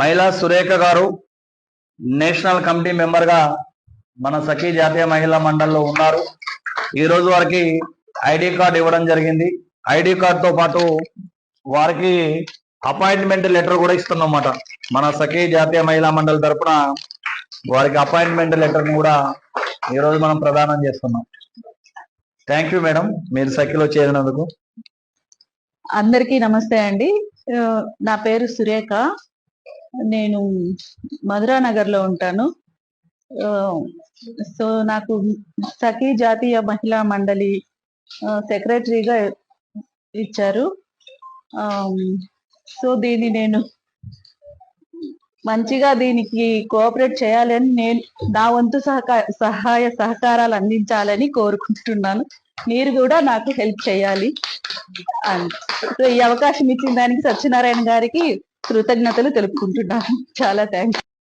మహిళా సురేఖ గారు national committee member గా మన సఖీ జాతీయ మహిళా మండలిలో ఉన్నారు. ఈ రోజు వారికి ఐడి కార్డు ఇవ్వడం జరిగింది. ఐడి కార్డు తో పాటు వారికి అపాయింట్మెంట్ లెటర్ కూడా ఇస్తున్నమాట. మన సఖీ జాతీయ మహిళా మండలి తరపున వారికి అపాయింట్మెంట్ లెటర్ కూడా ఈ రోజు మనం ప్రదానం చేస్తున్నాం. థ్యాంక్ యూ మేడం, మీరు సఖీలో చేరినందుకు. అందరికీ నమస్తే అండి. నా పేరు సురేఖ. నేను మధురానగర్ లో ఉంటాను. సో నాకు సఖీ జాతీయ మహిళా మండలి సెక్రటరీగా ఇచ్చారు. సో దీన్ని నేను మంచిగా దీనికి కోఆపరేట్ చేయాలని, నేను నా వంతు సహాయ సహకారాలు అందించాలని కోరుకుంటున్నాను. మీరు కూడా నాకు హెల్ప్ చేయాలి. సో ఈ అవకాశం ఇచ్చిన దానికి సత్యనారాయణ గారికి కృతజ్ఞతలు తెలుపుకుంటున్నాను. చాలా థ్యాంక్స్.